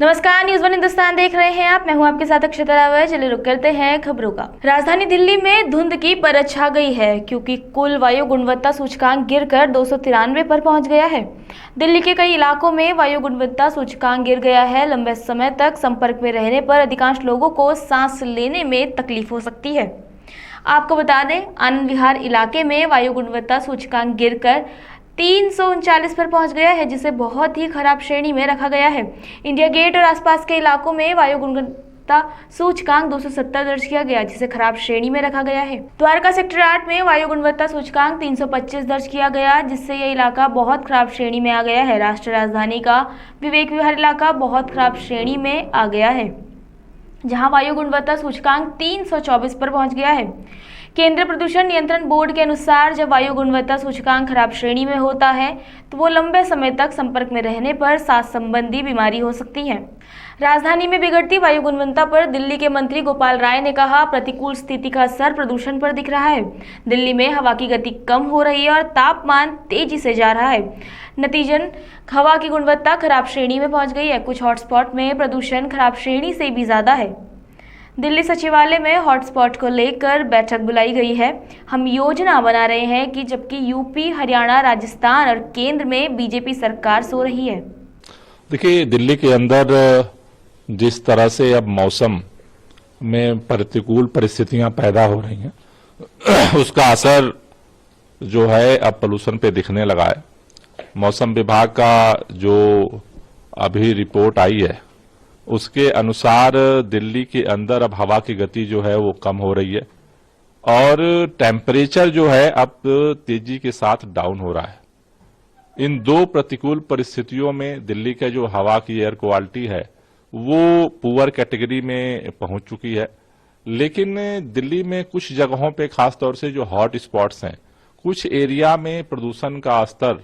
नमस्कार, news one Hindustan देख रहे हैं आप। मैं हूं आपके साथ अक्षता रावत। चलिए रुक करते हैं खबरों का। राजधानी दिल्ली में धुंध की परत छा गई है क्योंकि कुल वायु गुणवत्ता सूचकांक गिरकर 293 पर पहुंच गया है। दिल्ली के कई इलाकों में वायु गुणवत्ता सूचकांक गिर गया है। लंबे समय तक संपर्क में रहने पर अधिकांश लोगों को सांस लेने में तकलीफ हो सकती है। आपको बता दें, आनंद विहार इलाके में वायु गुणवत्ता सूचकांक गिरकर 339 पर पहुंच गया है, जिसे बहुत ही खराब श्रेणी में रखा गया है। इंडिया गेट और आसपास के इलाकों में वायु गुणवत्ता सूचकांक 270 दर्ज किया गया, जिसे खराब श्रेणी में रखा गया है। द्वारका सेक्टर 8 में वायु गुणवत्ता सूचकांक 325 दर्ज किया गया, जिससे यह इलाका बहुत खराब श्रेणी में आ गया है। राष्ट्रीय राजधानी का विवेक विहार इलाका बहुत खराब श्रेणी में आ गया है, जहां वायु गुणवत्ता सूचकांक 324 पर पहुंच गया है। केंद्रीय प्रदूषण नियंत्रण बोर्ड के अनुसार जब वायु गुणवत्ता सूचकांक खराब श्रेणी में होता है तो वो लंबे समय तक संपर्क में रहने पर सांस संबंधी बीमारी हो सकती है। राजधानी में बिगड़ती वायु गुणवत्ता पर दिल्ली के मंत्री गोपाल राय ने कहा, प्रतिकूल स्थिति का असर प्रदूषण पर दिख रहा है। दिल्ली में हवा की गति कम हो रही है और तापमान तेजी से जा रहा है। नतीजन हवा की गुणवत्ता खराब श्रेणी में पहुंच गई है। कुछ हॉटस्पॉट में प्रदूषण खराब श्रेणी से भी ज्यादा है। दिल्ली सचिवालय में हॉटस्पॉट को लेकर बैठक बुलाई गई है। हम योजना बना रहे हैं कि जबकि यूपी, हरियाणा, राजस्थान और केंद्र में बीजेपी सरकार सो रही है। देखिए, दिल्ली के अंदर जिस तरह से अब मौसम में प्रतिकूल परिस्थितियां पैदा हो रही हैं उसका असर जो है अब पोल्यूशन पे दिखने लगा है। मौसम विभाग का जो अभी रिपोर्ट आई है उसके अनुसार दिल्ली के अंदर अब हवा की गति जो है वो कम हो रही है और टेम्परेचर जो है अब तेजी के साथ डाउन हो रहा है। इन दो प्रतिकूल परिस्थितियों में दिल्ली का जो हवा की एयर क्वालिटी है वो पुअर कैटेगरी में पहुंच चुकी है। लेकिन दिल्ली में कुछ जगहों पे खास तौर से जो हॉट स्पॉट्स हैं, कुछ एरिया में प्रदूषण का स्तर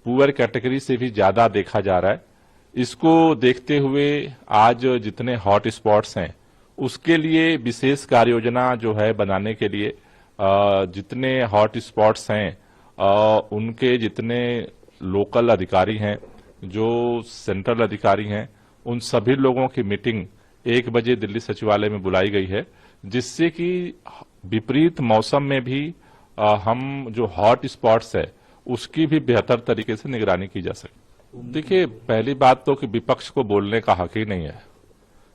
पुअर कैटेगरी से भी ज्यादा देखा जा रहा है। इसको देखते हुए आज जितने हॉट स्पॉट्स हैं उसके लिए विशेष कार्य योजना जो है बनाने के लिए जितने हॉट स्पॉट्स हैं उनके जितने लोकल अधिकारी हैं, जो सेंट्रल अधिकारी हैं, उन सभी लोगों की मीटिंग 1 बजे दिल्ली सचिवालय में बुलाई गई है, जिससे कि विपरीत मौसम में भी हम जो हॉट स्पॉट्स है उसकी भी बेहतर तरीके से निगरानी की जा सके। देखिए, पहली बात तो कि विपक्ष को बोलने का हक ही नहीं है।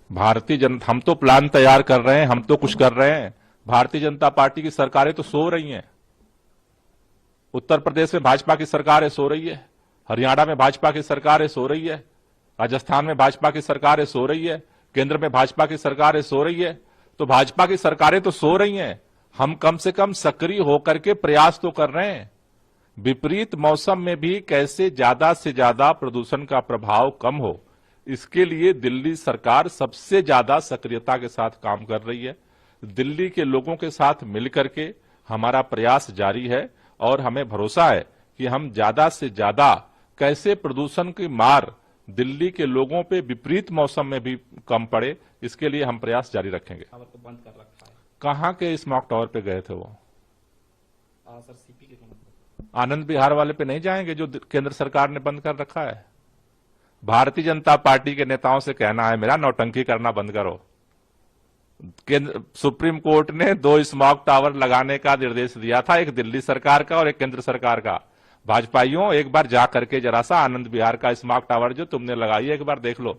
भारतीय जनता, हम तो प्लान तैयार कर रहे हैं, हम तो कुछ कर रहे हैं। भारतीय जनता पार्टी की सरकारें तो सो रही हैं। उत्तर प्रदेश में भाजपा की सरकारें सो रही है, हरियाणा में भाजपा की सरकारें सो रही है, राजस्थान में भाजपा की सरकारें सो रही है, केंद्र में भाजपा की सरकारें सो रही है। तो भाजपा की सरकारें तो सो रही हैं, हम कम से कम सक्रिय होकर के प्रयास तो कर रहे हैं। विपरीत मौसम में भी कैसे ज्यादा से ज्यादा प्रदूषण का प्रभाव कम हो, इसके लिए दिल्ली सरकार सबसे ज्यादा सक्रियता के साथ काम कर रही है। दिल्ली के लोगों के साथ मिलकर के हमारा प्रयास जारी है और हमें भरोसा है कि हम ज्यादा से ज्यादा कैसे प्रदूषण की मार दिल्ली के लोगों पे विपरीत मौसम में भी कम पड़े, इसके लिए हम प्रयास जारी रखेंगे। बंद कर रखा है। कहाँ के स्मॉग टावर पे गए थे वो? सर, सीपी के आनंद विहार वाले पे नहीं जाएंगे जो केंद्र सरकार ने बंद कर रखा है। भारतीय जनता पार्टी के नेताओं से कहना है मेरा, नौटंकी करना बंद करो। सुप्रीम कोर्ट ने 2 स्मॉग टावर लगाने का निर्देश दिया था, एक दिल्ली सरकार का और एक केंद्र सरकार का। भाजपाइयों, एक बार जा करके जरा सा आनंद विहार का स्मॉग टावर जो तुमने लगाई है एक बार देख लो।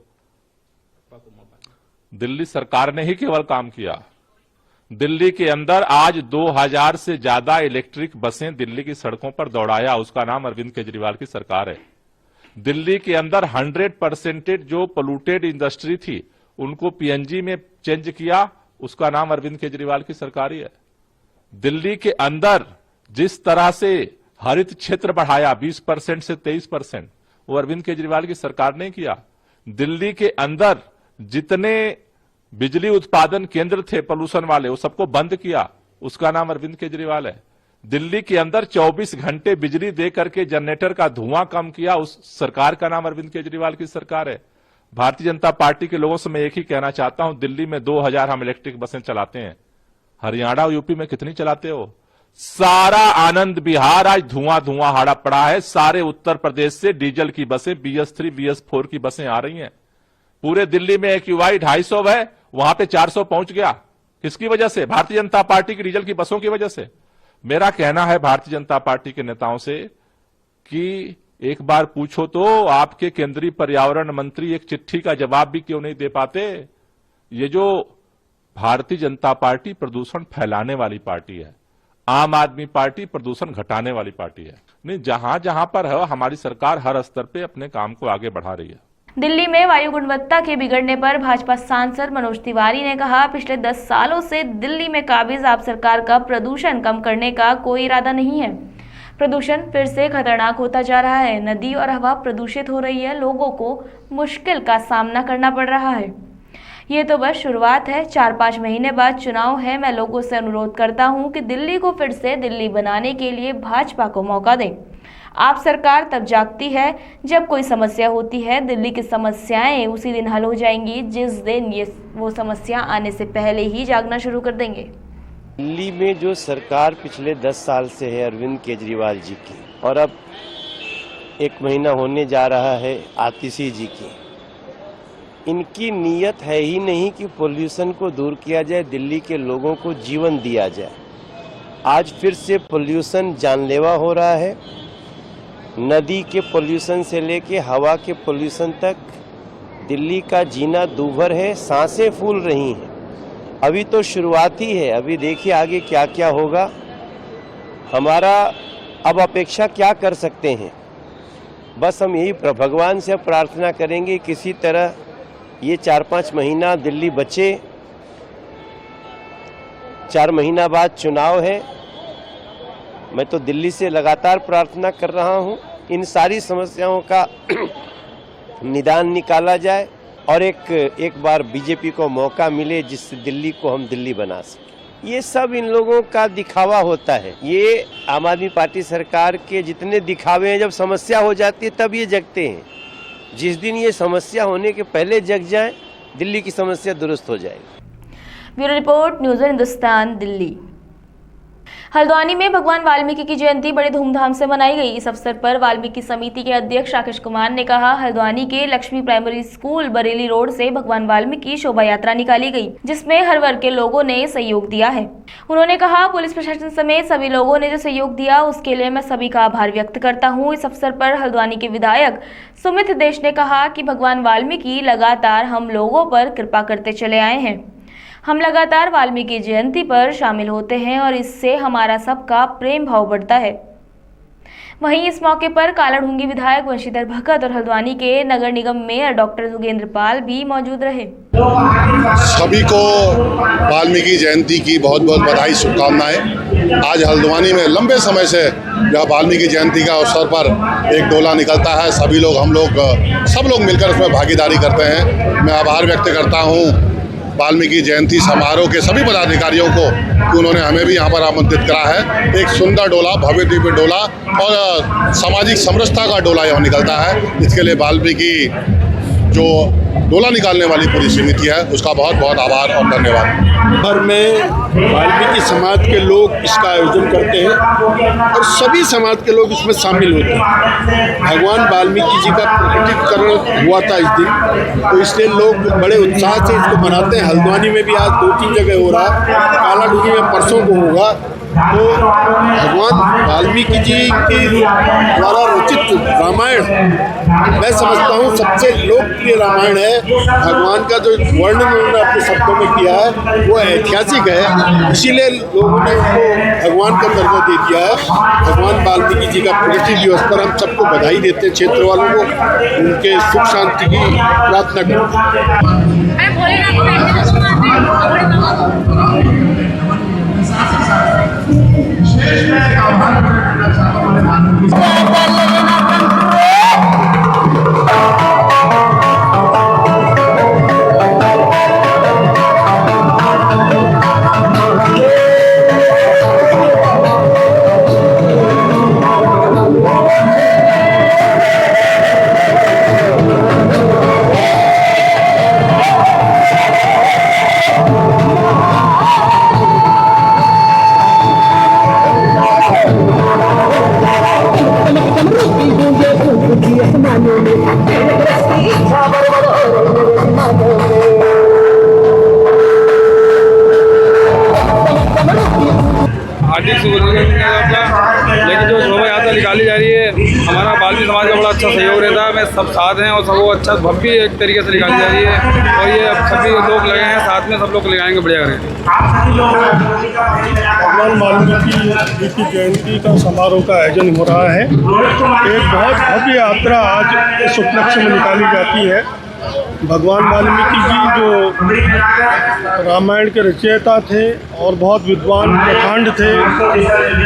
दिल्ली सरकार ने ही केवल काम किया। दिल्ली के अंदर आज 2000 से ज्यादा इलेक्ट्रिक बसें दिल्ली की सड़कों पर दौड़ाया, उसका नाम अरविंद केजरीवाल की सरकार है। दिल्ली के अंदर 100% जो पोल्यूटेड इंडस्ट्री थी उनको पीएनजी में चेंज किया, उसका नाम अरविंद केजरीवाल की सरकार ही है। दिल्ली के अंदर जिस तरह से हरित क्षेत्र बढ़ाया 20% से 23%, वो अरविंद केजरीवाल की सरकार ने किया। दिल्ली के अंदर जितने बिजली उत्पादन केंद्र थे पोल्यूशन वाले, वो सबको बंद किया, उसका नाम अरविंद केजरीवाल है। दिल्ली के अंदर 24 घंटे बिजली दे करके जनरेटर का धुआं कम किया, उस सरकार का नाम अरविंद केजरीवाल की सरकार है। भारतीय जनता पार्टी के लोगों से मैं एक ही कहना चाहता हूं, दिल्ली में 2000 हम इलेक्ट्रिक बसें चलाते हैं, हरियाणा और यूपी में कितनी चलाते हो? सारा आनंद विहार आज धुआं धुआं हाड़ा पड़ा है। सारे उत्तर प्रदेश से डीजल की बसें BS3 BS4 की बसें आ रही हैं। पूरे दिल्ली में AQI 250 है, वहां पे 400 पहुंच गया। किसकी वजह से? भारतीय जनता पार्टी की डीजल की बसों की वजह से। मेरा कहना है भारतीय जनता पार्टी के नेताओं से कि एक बार पूछो तो आपके केंद्रीय पर्यावरण मंत्री एक चिट्ठी का जवाब भी क्यों नहीं दे पाते? ये जो भारतीय जनता पार्टी प्रदूषण फैलाने वाली पार्टी है, आम आदमी पार्टी प्रदूषण घटाने वाली पार्टी है। नहीं, जहां जहां पर है हमारी सरकार हर स्तर पे अपने काम को आगे बढ़ा रही है। दिल्ली में वायु गुणवत्ता के बिगड़ने पर भाजपा सांसद मनोज तिवारी ने कहा, पिछले 10 सालों से दिल्ली में काबिज आप सरकार का प्रदूषण कम करने का कोई इरादा नहीं है। प्रदूषण फिर से खतरनाक होता जा रहा है। नदी और हवा प्रदूषित हो रही है। लोगों को मुश्किल का सामना करना पड़ रहा है। ये तो बस शुरुआत है। 4-5 महीने बाद चुनाव है। मैं लोगों से अनुरोध करता हूं कि दिल्ली को फिर से दिल्ली बनाने के लिए भाजपा को मौका दें। आप सरकार तब जागती है जब कोई समस्या होती है। दिल्ली की समस्याएं उसी दिन हल हो जाएंगी जिस दिन वो समस्या आने से पहले ही जागना शुरू कर देंगे। दिल्ली में जो सरकार पिछले 10 साल से है अरविंद केजरीवाल जी की, और अब 1 महीना होने जा रहा है आतिशी जी की, इनकी नीयत है ही नहीं कि पोल्यूशन को दूर किया जाए, दिल्ली के लोगों को जीवन दिया जाए। आज फिर से पोल्यूशन जानलेवा हो रहा है। नदी के पोल्यूशन से लेके हवा के पोल्यूशन तक दिल्ली का जीना दूभर है। सांसें फूल रही हैं। अभी तो शुरुआत ही है। अभी देखिए आगे क्या क्या होगा। हमारा अब अपेक्षा क्या कर सकते हैं? बस हम यही भगवान से प्रार्थना करेंगे किसी तरह ये 4-5 महीना दिल्ली बचे। 4 महीना बाद चुनाव है। मैं तो दिल्ली से लगातार प्रार्थना कर रहा हूं इन सारी समस्याओं का निदान निकाला जाए और एक बार बीजेपी को मौका मिले जिससे दिल्ली को हम दिल्ली बना सकें। ये सब इन लोगों का दिखावा होता है। ये आम आदमी पार्टी सरकार के जितने दिखावे हैं, जब समस्या हो जाती है तब ये जगते हैं। जिस दिन ये समस्या होने के पहले जग जाए, दिल्ली की समस्या दुरुस्त हो जाएगी। Bureau report, news Hindustan, Delhi. Haldwani में भगवान वाल्मीकि की जयंती बड़ी धूमधाम से मनाई गई। इस अवसर पर वाल्मीकि समिति के अध्यक्ष राकेश कुमार ने कहा, हल्द्वानी के Lakshmi primary school Bareilly road से भगवान वाल्मीकि शोभा यात्रा निकाली गई, जिसमें हर वर्ग के लोगों ने सहयोग दिया है। उन्होंने कहा, पुलिस प्रशासन समेत सभी लोगों ने जो सहयोग दिया उसके लिए मैं सभी का आभार व्यक्त करता हूँ। इस अवसर पर हल्द्वानी के विधायक सुमित देश ने कहा कि भगवान वाल्मीकि लगातार हम लोगों पर कृपा करते चले आए हैं। हम लगातार वाल्मीकि जयंती पर शामिल होते हैं और इससे हमारा सबका प्रेम भाव बढ़ता है। वहीं इस मौके पर कालाढूंगी विधायक वंशीधर भगत और हल्द्वानी के नगर निगम मेयर डॉक्टर जोगेंद्र पाल भी मौजूद रहे। सभी को वाल्मीकि जयंती की बहुत बहुत बधाई, शुभकामनाएं। आज हल्द्वानी में लंबे समय से यह वाल्मीकि जयंती का अवसर पर एक डोला निकलता है। सभी लोग, हम लोग, सब लोग मिलकर उसमें भागीदारी करते हैं। मैं आभार व्यक्त करता हूँ वाल्मीकि जयंती समारोह के सभी पदाधिकारियों को कि उन्होंने हमें भी यहाँ पर आमंत्रित करा है। एक सुंदर डोला, भव्य दिव्य डोला और सामाजिक समरसता का डोला यहाँ निकलता है। इसके लिए वाल्मीकि जो डोला निकालने वाली पूरी समिति है उसका बहुत बहुत आभार और धन्यवाद। भर में वाल्मीकि समाज के लोग इसका आयोजन करते हैं और सभी समाज के लोग इसमें शामिल होते हैं। भगवान वाल्मीकि जी का प्रकटीकरण हुआ था इस दिन, तो इसलिए लोग बड़े उत्साह से इसको मनाते हैं। हल्द्वानी में भी आज 2-3 जगह हो रहा है, कालाढूंगी में परसों को होगा। तो भगवान वाल्मीकि जी के द्वारा रचित रामायण मैं समझता हूँ सबसे लोकप्रिय रामायण है। भगवान का जो वर्णन उन्होंने अपने शब्दों में किया है वो ऐतिहासिक है, इसीलिए लोगों ने उनको भगवान का दर्जा दे दिया है। भगवान वाल्मीकि जी का प्रगति दिवस पर हम सबको बधाई देते हैं, क्षेत्र वालों को उनके सुख शांति की प्रार्थना करते हैं। आर्थिक सुविधा लेकिन जो शोभा यात्रा निकाली जा रही है, हमारा बाल्मी समाज का बड़ा अच्छा सहयोग रहता है। मैं सब साथ हैं और सबको अच्छा भव्य एक तरीके से निकाली जा रही है और ये अब सभी लोग लगे हैं साथ में, सब लोग लगाएंगे बढ़िया करेंगे। भगवान वाल्मीकि जी की जयंती का समारोह का आयोजन हो रहा है। एक बहुत भव्य यात्रा आज इस उपलक्ष्य में निकाली जाती है। भगवान वाल्मीकि जी जो रामायण के रचयिता थे और बहुत विद्वान प्रकांड थे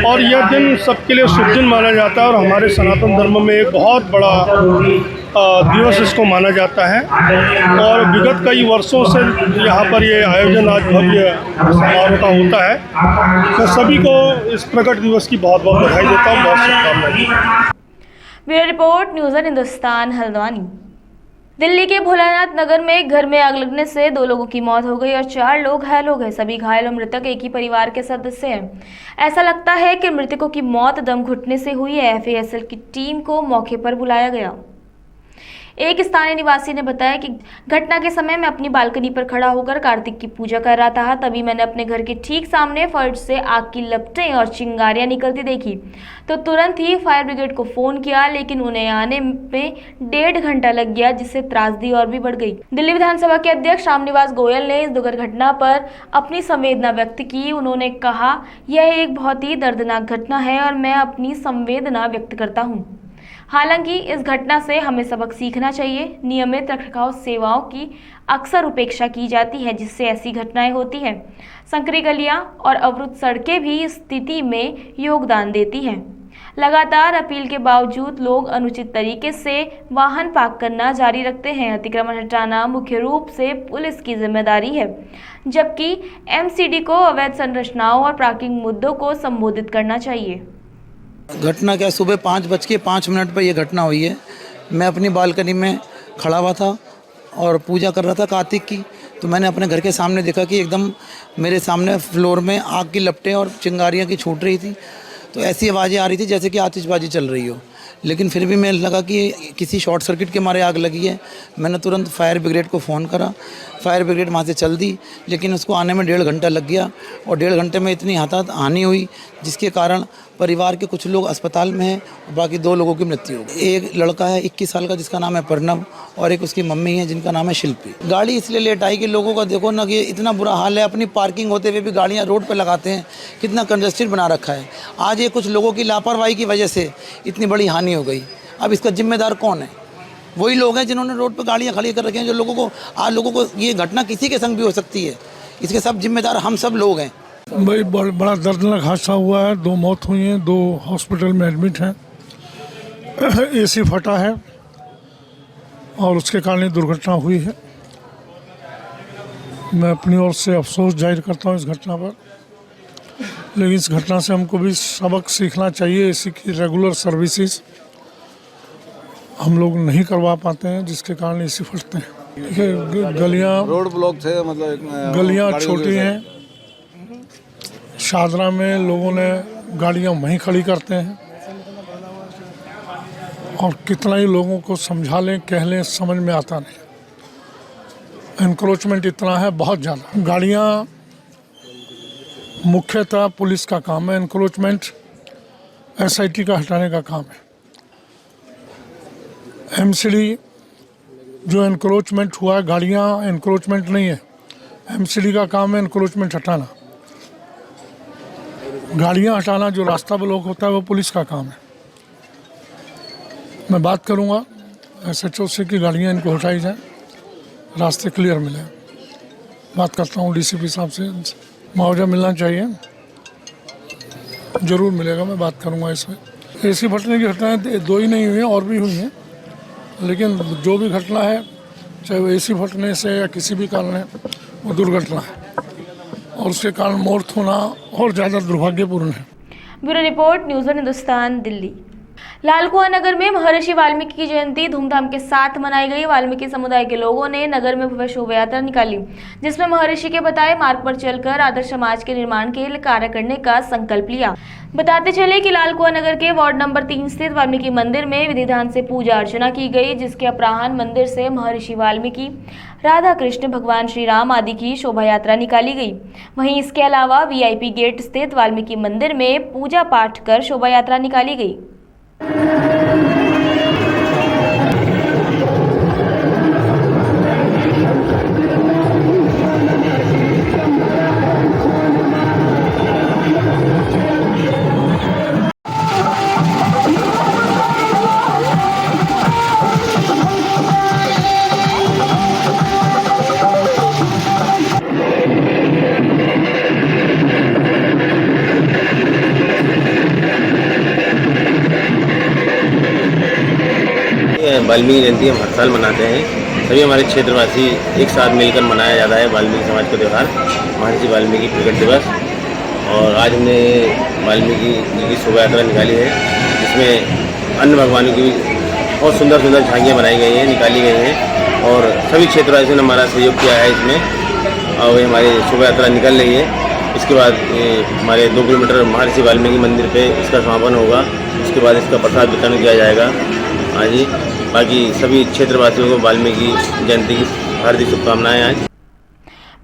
और यह दिन सबके लिए शुभ दिन माना जाता है और हमारे सनातन धर्म में एक बहुत बड़ा दिवस इसको माना जाता है। और विगत कई वर्षों से यहाँ पर ये आयोजन आज भव्य समारोह का होता है। मैं सभी को इस प्रकट दिवस की बहुत बहुत बधाई देता हूँ, बहुत शुभकामनाएं। Bureau report news Hindustan Haldwani. Delhi के भोलानाथ नगर में एक घर में आग लगने से 2 लोगों की मौत हो गई और 4 लोग घायल हो गए। सभी घायल और मृतक एक ही परिवार के सदस्य हैं। ऐसा लगता है कि मृतकों की मौत दम घुटने से हुई है। एफएसएल की टीम को मौके पर बुलाया गया। एक स्थानीय निवासी ने बताया कि घटना के समय मैं अपनी बालकनी पर खड़ा होकर कार्तिक की पूजा कर रहा था। तभी मैंने अपने घर के ठीक सामने फर्श से आग की लपटें और चिंगारियां निकलती देखी तो तुरंत ही फायर ब्रिगेड को फोन किया, लेकिन उन्हें आने में 1.5 घंटा लग गया, जिससे त्रासदी और भी बढ़ गई। दिल्ली विधानसभा के अध्यक्ष रामनिवास गोयल ने इस दुखद घटना पर अपनी संवेदना व्यक्त की। उन्होंने कहा, यह एक बहुत ही दर्दनाक घटना है और मैं अपनी संवेदना व्यक्त करता हूँ। हालांकि इस घटना से हमें सबक सीखना चाहिए। नियमित रखरखाव सेवाओं की अक्सर उपेक्षा की जाती है, जिससे ऐसी घटनाएं होती हैं। संकरी गलियां और अवरुद्ध सड़कें भी इस स्थिति में योगदान देती हैं। लगातार अपील के बावजूद लोग अनुचित तरीके से वाहन पार्क करना जारी रखते हैं। अतिक्रमण हटाना मुख्य रूप से पुलिस की जिम्मेदारी है, जबकि एमसीडी को अवैध संरचनाओं और पार्किंग मुद्दों को संबोधित करना चाहिए। घटना क्या, सुबह 5:05 पर यह घटना हुई है। मैं अपनी बालकनी में खड़ा हुआ था और पूजा कर रहा था कार्तिक की। तो मैंने अपने घर के सामने देखा कि एकदम मेरे सामने फ्लोर में आग की लपटें और चिंगारियां की छूट रही थी। तो ऐसी आवाज़ें आ रही थी जैसे कि आतिशबाजी चल रही हो, लेकिन फिर भी मैं लगा कि किसी शॉर्ट सर्किट के मारे आग लगी है। मैंने तुरंत फायर ब्रिगेड को फ़ोन करा। फायर ब्रिगेड वहाँ से चल दी, लेकिन उसको आने में 1.5 घंटा लग गया और 1.5 घंटे में इतनी हानि हुई जिसके कारण परिवार के कुछ लोग अस्पताल में हैं और बाकी 2 लोगों की मृत्यु हो गई। एक लड़का है 21 साल का जिसका नाम है प्रणव और एक उसकी मम्मी है जिनका नाम है शिल्पी। गाड़ी इसलिए लेट आई कि लोगों का देखो ना कि इतना बुरा हाल है, अपनी पार्किंग होते हुए भी गाड़ियाँ रोड पर लगाते हैं, कितना कंजस्टेड बना रखा है। आज ये कुछ लोगों की लापरवाही की वजह से इतनी बड़ी हानि हो गई। अब इसका जिम्मेदार कौन है? वही लोग हैं जिन्होंने रोड पर गाड़ियाँ खड़ी कर रखी हैं। जो लोगों को ये घटना किसी के संग भी हो सकती है, इसके सब जिम्मेदार हम सब लोग हैं। भाई बड़ा दर्दनाक हादसा हुआ है। 2 मौत हुई हैं, 2 हॉस्पिटल में एडमिट हैं। एसी फटा है और उसके कारण ये दुर्घटना हुई है। मैं अपनी ओर से अफसोस जाहिर करता हूँ इस घटना पर, लेकिन इस घटना से हमको भी सबक सीखना चाहिए। एसी की रेगुलर सर्विसेज हम लोग नहीं करवा पाते हैं, जिसके कारण एसी फटते हैं। देखिए, गलियाँ रोड ब्लॉक थे, मतलब गलियाँ छोटी हैं। शादरा में लोगों ने गाड़ियाँ वहीं खड़ी करते हैं और कितना ही लोगों को समझा लें, कह लें, समझ में आता नहीं। एनक्रोचमेंट इतना है, बहुत ज़्यादा। गाड़ियाँ मुख्यतः पुलिस का काम है, एनक्रोचमेंट एसआईटी का हटाने का काम है। एमसीडी जो एनक्रोचमेंट हुआ है, गाड़ियाँ एनक्रोचमेंट नहीं है, एमसीडी का काम है एनक्रोचमेंट हटाना। गाड़ियाँ हटाना, जो रास्ता ब्लॉक होता है, वो पुलिस का काम है। मैं बात करूँगा एसएचओ से कि गाड़ियाँ इनको हटाई जाए, रास्ते क्लियर मिले। बात करता हूँ डीसीपी साहब से, मुआवजा मिलना चाहिए, ज़रूर मिलेगा। मैं बात करूँगा इसमें। एसी फटने की घटनाएँ 2 ही नहीं हुई हैं, और भी हुई हैं, लेकिन जो भी घटना है, चाहे वो एसी फटने से या किसी भी कारण है, वो दुर्घटना है और उसके कारण मौत होना और ज़्यादा दुर्भाग्यपूर्ण है। Bureau report news Hindustan Delhi. Lal Kuan नगर में महर्षि वाल्मीकि की जयंती धूमधाम के साथ मनाई गई। वाल्मीकि समुदाय के लोगों ने नगर में भव्य शोभा यात्रा निकाली, जिसमें महर्षि के बताए मार्ग पर चलकर आदर्श समाज के निर्माण के लिए कार्य करने का संकल्प लिया। बताते चले कि लाल कुआं नगर के वार्ड नंबर 3 स्थित वाल्मीकि मंदिर में विधि विधान से पूजा अर्चना की गई, जिसके अपराह्न मंदिर से महर्षि वाल्मीकि, राधा कृष्ण, भगवान श्री राम आदि की शोभा यात्रा निकाली गई। वहीं इसके अलावा वीआईपी गेट स्थित वाल्मीकि मंदिर में पूजा पाठ कर शोभा यात्रा निकाली गई। वाल्मीकि जयंती हम हर साल मनाते हैं। सभी हमारे क्षेत्रवासी एक साथ मिलकर मनाया जाता है वाल्मीकि समाज का त्यौहार, महर्षि वाल्मीकि प्रकट दिवस। और आज हमने वाल्मीकि जी की शोभा यात्रा निकाली है, जिसमें अन्य भगवानों की बहुत सुंदर सुंदर झांकियाँ बनाई गई हैं, निकाली गई हैं और सभी क्षेत्रवासियों ने हमारा सहयोग किया है इसमें। और हमारी शोभा यात्रा निकल रही है। इसके बाद हमारे 2 किलोमीटर महर्षि वाल्मीकि मंदिर पे इसका समापन होगा। उसके बाद इसका प्रसाद वितरण किया जाएगा। हाँ जी, बाकी सभी क्षेत्रवासियों को वाल्मीकि जयंती की हार्दिक शुभकामनाएं। आज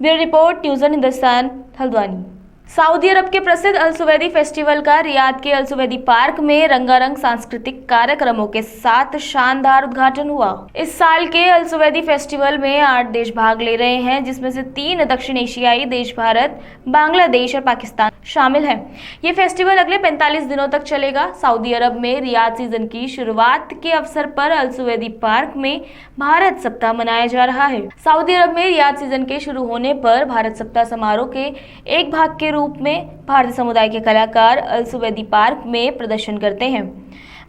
bureau report, news on Hindustan, Haldwani. Saudi Arab के प्रसिद्ध अल सुवैदी फेस्टिवल का रियाद के अल सुवैदी पार्क में रंगारंग सांस्कृतिक कार्यक्रमों के साथ शानदार उद्घाटन हुआ। इस साल के अल सुवैदी फेस्टिवल में 8 देश भाग ले रहे हैं, जिसमें से 3 दक्षिण एशियाई देश भारत, बांग्लादेश और पाकिस्तान शामिल हैं। ये फेस्टिवल अगले 45 दिनों तक चलेगा। सऊदी अरब में रियाद सीजन की शुरुआत के अवसर पर अल सुवैदी पार्क में भारत सप्ताह मनाया जा रहा है। सऊदी अरब में रियाद सीजन के शुरू होने पर भारत सप्ताह समारोह के एक भाग के रूप में भारतीय समुदाय के कलाकार अल सुवैदी पार्क में प्रदर्शन करते हैं।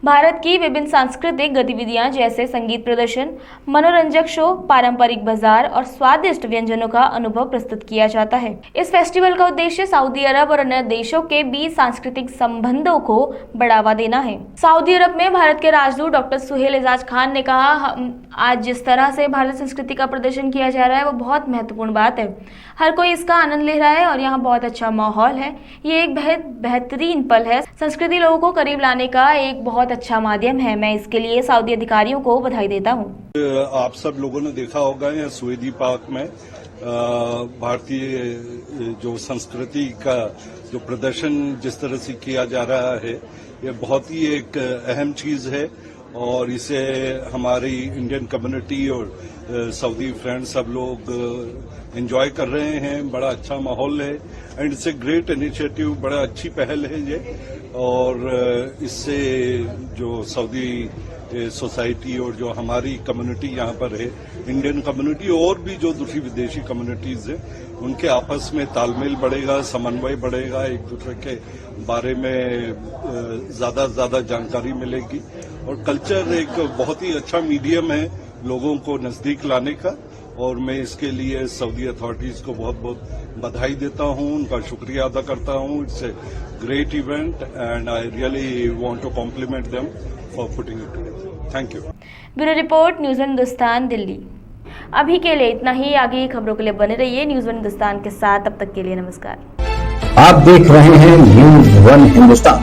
भारत की विभिन्न सांस्कृतिक गतिविधियां जैसे संगीत प्रदर्शन, मनोरंजक शो, पारंपरिक बाजार और स्वादिष्ट व्यंजनों का अनुभव प्रस्तुत किया जाता है। इस फेस्टिवल का उद्देश्य सऊदी अरब और अन्य देशों के बीच सांस्कृतिक संबंधों को बढ़ावा देना है। सऊदी अरब में भारत के राजदूत डॉक्टर सुहेल एजाज खान ने कहा, आज जिस तरह से भारतीय संस्कृति का प्रदर्शन किया जा रहा है वो बहुत महत्वपूर्ण बात है। हर कोई इसका आनंद ले रहा है और यहाँ बहुत अच्छा माहौल है। ये एक बेहतरीन पल है। संस्कृति लोगों को करीब लाने का एक बहुत अच्छा माध्यम है। मैं इसके लिए सऊदी अधिकारियों को बधाई देता हूँ। आप सब लोगों ने देखा होगा यहाँ सुवैदी पार्क में भारतीय जो संस्कृति का जो प्रदर्शन जिस तरह से किया जा रहा है, ये बहुत ही एक अहम चीज है और इसे हमारी इंडियन कम्युनिटी और सऊदी फ्रेंड्स सब लोग एंजॉय कर रहे हैं। बड़ा अच्छा माहौल है and it's a great initiative, बड़ा अच्छी पहल है ये। और इससे जो सऊदी सोसाइटी और जो हमारी कम्युनिटी यहाँ पर है, इंडियन कम्युनिटी और भी जो दूसरी विदेशी कम्युनिटीज है, उनके आपस में तालमेल बढ़ेगा, समन्वय बढ़ेगा, एक दूसरे के बारे में ज्यादा से ज्यादा जानकारी मिलेगी। और कल्चर एक बहुत ही अच्छा मीडियम है लोगों को नजदीक लाने का और मैं इसके लिए सऊदी अथॉरिटीज को बहुत बहुत बधाई देता हूं, उनका शुक्रिया अदा करता हूं। It's a great event and I really want to compliment them for putting it together. Thank you. Bureau report, news on Hindustan, Delhi. अभी के लिए इतना ही। आगे खबरों के लिए बने रहिए न्यूज़ ऑन हिंदुस्तान के साथ। तब तक के लिए नमस्कार। आप देख रहे हैं न्यूज़ 1 हिंदुस्तान।